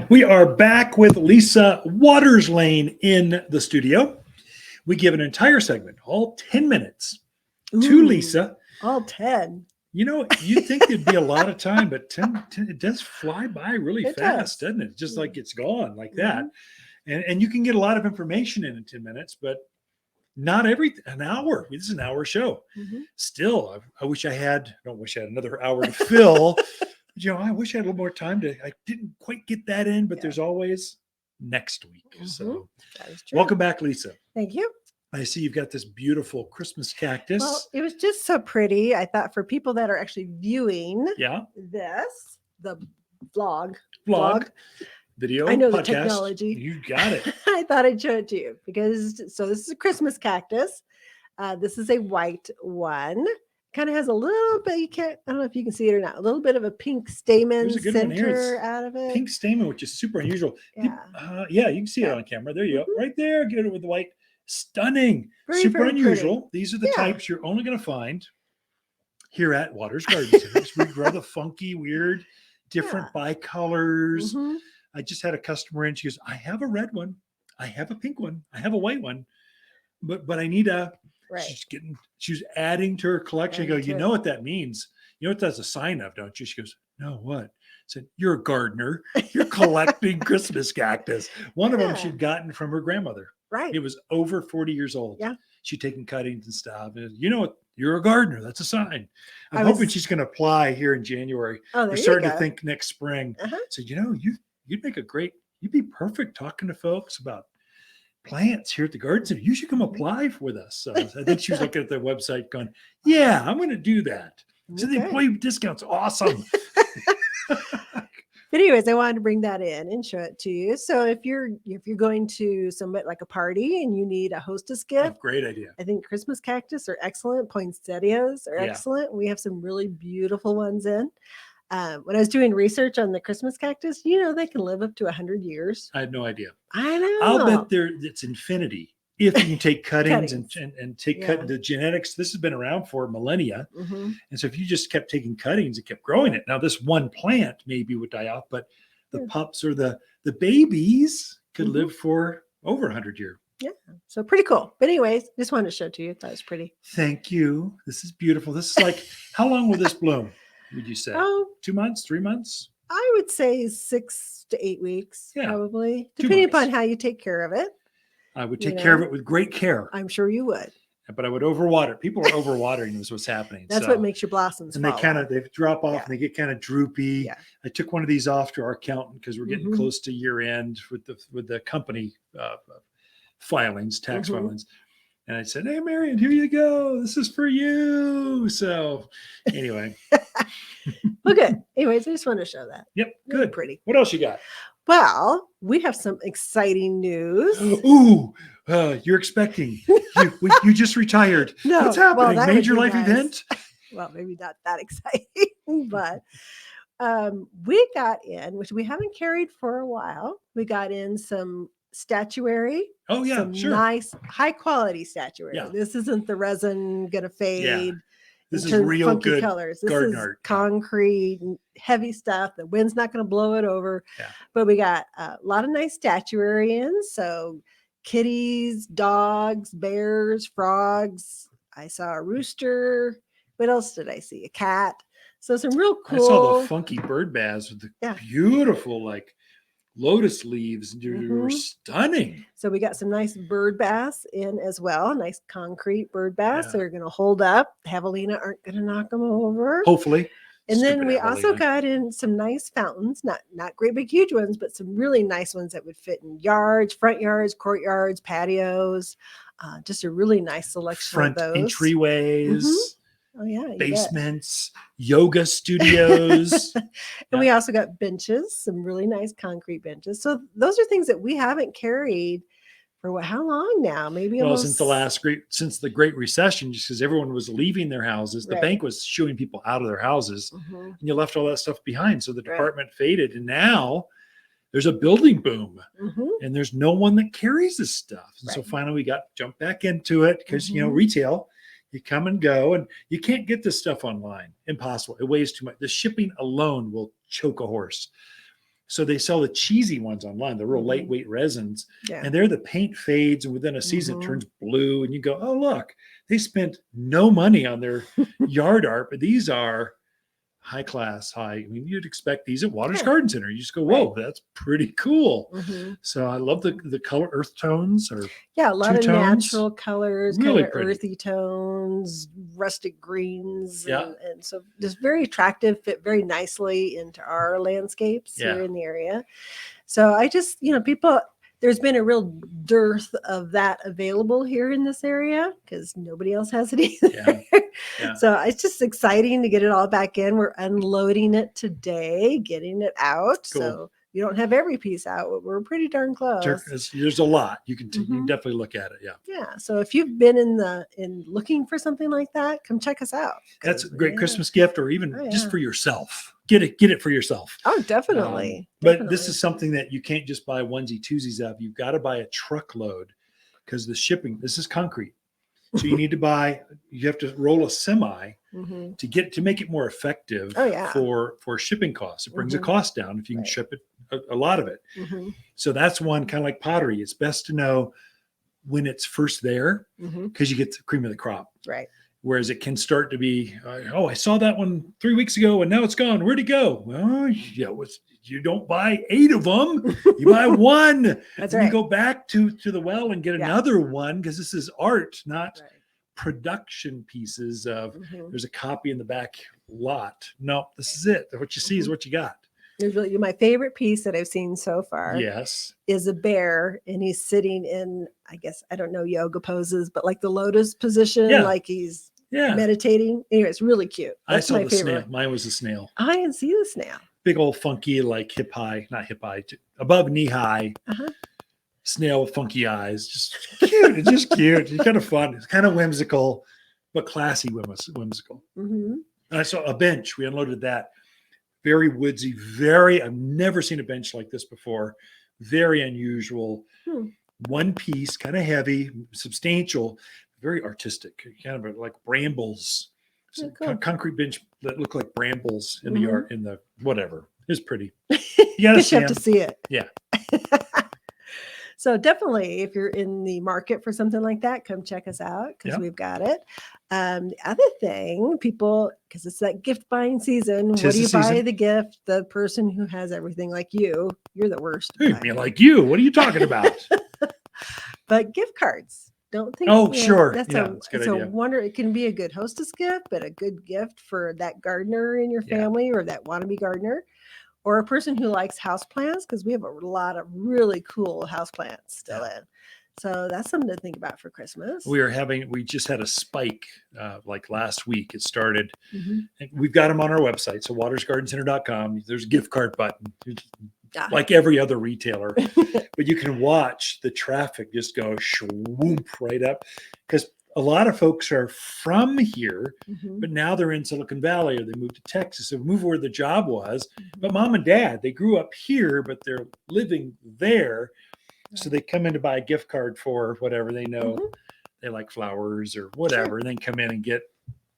We are back with Lisa Waterslane in the studio. We give an entire segment, all 10 minutes, to Lisa. All 10. You know, you'd think there'd be a lot of time, but 10, it does fly by really fast, doesn't it? Just like it's gone like that. And you can get a lot of information in 10 minutes, but not an hour. This is an hour show. Still, I don't wish I had another hour to fill. You know, I wish I had a little more time I didn't quite get that in, but there's always next week. So that is true. Welcome back, Lisa. Thank you. I see you've got this beautiful Christmas cactus. Well, it was just so pretty. I thought for people that are actually viewing this, the vlog, video, I know podcast. the technology. You got it. I thought I'd show it to you because this is a Christmas cactus. This is a white one. Kind of has a little bit, I don't know if you can see it or not, a little bit of a pink stamen center out of it. Pink stamen, which is super unusual. Yeah, you can see it on camera. There you go. Right there. Get it with the white. Stunning. Very, super very unusual. pretty. These are the types you're only going to find here at Waters Garden Centers. We grow the funky, weird, different bicolors. I just had a customer in. She goes, I have a red one. I have a pink one. I have a white one. But I need a... She's adding to her collection. I go, you know what that means? You know what that's a sign of, don't you? She goes, no, what? I said, you're a gardener. You're collecting Christmas cactus. One of them she'd gotten from her grandmother. Right. It was over 40 years old. Yeah. She'd taken cuttings and stuff. And you know what? You're a gardener. That's a sign. I'm hoping she's going to apply here in January. We're starting to think next spring. So, you know, you'd be perfect talking to folks about plants here at the garden center. You should come apply with us. So I think she was looking at their website going, yeah, I'm going to do that. So the employee discount's awesome. But anyways, I wanted to bring that in and show it to you. So if you're going to somebody like a party and you need a hostess gift, great idea. I think Christmas cactus are excellent. Poinsettias are excellent. We have some really beautiful ones in. When I was doing research on the Christmas cactus, you know, they can live up to 100 years. I had no idea. I know. I'll bet it's infinity. If you can take cuttings and take the genetics, this has been around for millennia. And so if you just kept taking cuttings and kept growing it, now this one plant maybe would die off, but the pups or the babies could live for over 100 years. Yeah. So pretty cool. But anyways, just wanted to show it to you. I thought it was pretty. Thank you. This is beautiful. This is like, how long will this bloom, would you say? 2 months, 3 months? I would say 6 to 8 weeks, probably, 2 depending months. upon how you take care of it. I would take care of it with great care. I'm sure you would. But I would overwater. People are overwatering is what's happening. That's what makes your blossoms. And they drop off and they get kind of droopy. Yeah. I took one of these off to our accountant because we're getting close to year end with the company filings, tax filings. And I said, hey, Marion, here you go. This is for you. So anyway. Well, good. Anyways, I just wanted to show that. Yep. Good. Really pretty. What else you got? Well, we have some exciting news. Ooh, you're expecting. you just retired. No, what's happening? Major life event? Well, maybe not that exciting, but we got in, which we haven't carried for a while. We got in some statuary. Oh, yeah, some nice, high quality statuary. Yeah. This isn't the resin gonna fade. Yeah. This is real good colors. This garden is art. Concrete, heavy stuff. The wind's not going to blow it over. Yeah. But we got a lot of nice statuary in. So kitties, dogs, bears, frogs. I saw a rooster. What else did I see? A cat. So some real cool. I saw the funky bird baths with the beautiful like lotus leaves. They were stunning. So we got some nice bird baths in as well. Nice concrete bird baths that are going to hold up. Javelina aren't going to knock them over. Hopefully. And then we also got in some nice fountains, not great big huge ones, but some really nice ones that would fit in yards, front yards, courtyards, patios. Just a really nice selection of those. Front entryways. Oh, yeah. Basements, yoga studios. And we also got benches, some really nice concrete benches. So those are things that we haven't carried for how long now? Maybe since the Great Recession, just because everyone was leaving their houses. The bank was shooing people out of their houses, and you left all that stuff behind. So the department faded, and now there's a building boom, and there's no one that carries this stuff. And so finally we jumped back into it because, retail, you come and go, and you can't get this stuff online. Impossible. It weighs too much. The shipping alone will choke a horse. So they sell the cheesy ones online, the real lightweight resins, Yeah. and there the paint fades, and within a season it Mhm. turns blue, and you go, oh look, they spent no money on their yard art, but these are high class, high. I mean, you'd expect these at Waters Yeah. Garden Center. You just go, whoa, that's pretty cool. Mhm. So I love the color earth tones or Yeah, a lot of two-tones. natural colors, Really kind of pretty. earthy tones, rustic greens, Yeah. and so just very attractive, fit very nicely into our landscapes Yeah. here in the area. So I just, people, there's been a real dearth of that available here in this area because nobody else has it either. Yeah. Yeah. So it's just exciting to get it all back in. We're unloading it today, getting it out. Cool. So you don't have every piece out, but we're pretty darn close. There's a lot. You can definitely look at it. Yeah. Yeah. So if you've been in looking for something like that, come check us out. That's a great Christmas gift, or even Oh, just yeah. for yourself. Get it for yourself. Oh, definitely. But this is something that you can't just buy onesie twosies of. You've got to buy a truckload because the shipping. This is concrete, so you need to buy. You have to roll a semi Mhm. to make it more effective. Oh, yeah. For shipping costs, it brings the Mhm. cost down if you can Right. ship it a lot of it. Mhm. So that's one kind of like pottery. It's best to know when it's first there Mhm. because you get the cream of the crop. Right. Whereas it can start to be, I saw that one 3 weeks ago and now it's gone. Where'd it go? Well, you don't buy 8 of them. You buy one. That's and right. you go back to the well and get Yeah. another one because this is art, not Right. production pieces of Mhm. there's a copy in the back lot. No, this is it. What you see is what you got. There's really my favorite piece that I've seen so far Yes. is a bear, and he's sitting in, I guess, I don't know yoga poses, but like the lotus position, Yeah. like he's Yeah. meditating. Anyway, it's really cute. I That's saw my the favorite. snail. Mine was a snail. I didn't see the snail. Big old funky, like not hip high, above knee high. Uh-huh. Snail with funky eyes. Just cute. It's just cute. It's kind of fun. It's kind of whimsical, but classy whimsical. Mm-hmm. And I saw a bench. We unloaded that. Very woodsy. I've never seen a bench like this before. Very unusual. One piece, kind of heavy, substantial, very artistic. Kind of like brambles. Oh, cool. Concrete bench that look like brambles in the Mhm. yard, in the whatever. It's pretty. You gotta just see have to 'em. see it. Yeah. So definitely, if you're in the market for something like that, come check us out because Yeah. we've got it. The other thing, people, because it's that gift buying season, Tis what do the you buy season. the gift? The person who has everything, like you're the worst. Hey, about me it. like you. What are you talking about? But gift cards. Don't think. Oh, sure. That's Yeah, that's a good it's idea. a wonder. It can be a good hostess gift, but a good gift for that gardener in your Yeah. family or that wannabe gardener, or a person who likes houseplants, because we have a lot of really cool houseplants still in. So that's something to think about for Christmas. We just had a spike like last week. It started. Mhm. And we've got them on our website. So watersgardencenter.com. There's a gift card button. Ah. Like every other retailer, but you can watch the traffic just go swoop right up because a lot of folks are from here, Mhm. but now they're in Silicon Valley or they moved to Texas or moved where the job was. Mhm. But mom and dad, they grew up here, but they're living there. So they come in to buy a gift card for whatever they know. Mhm. They like flowers or whatever, and then come in and get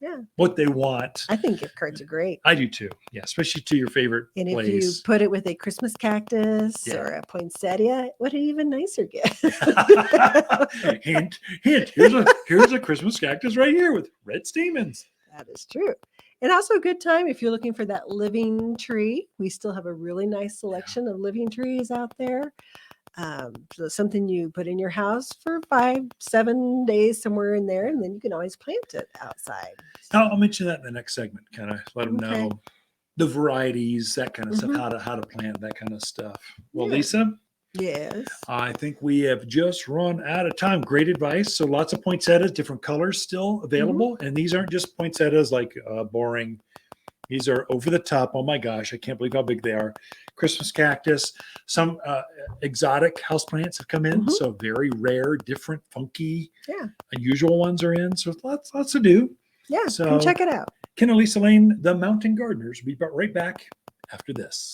Yeah. what they want. I think gift cards are great. I do too. Yeah, especially to your favorite And if place. you put it with a Christmas cactus Yeah. or a poinsettia, what an even nicer gift. hint. Here's a Christmas cactus right here with red stamens. That is true. And also a good time if you're looking for that living tree. We still have a really nice selection of living trees out there. So something you put in your house for 5-7 days, somewhere in there, and then you can always plant it outside. I'll mention that in the next segment. Kind of let them Okay. know the varieties, that kind of Mhm. stuff, how to plant that kind of stuff. Well, Yeah. Lisa, Yes. I think we have just run out of time. Great advice. So lots of poinsettias, different colors still available, and these aren't just poinsettias like boring. These are over the top. Oh my gosh, I can't believe how big they are. Christmas cactus, some exotic houseplants have come in. Mhm. So very rare, different, funky, Yeah. unusual ones are in. So lots to do. Yeah. So- Come check it out. Ken and Lisa Lane, the Mountain Gardeners. We'll be right back after this.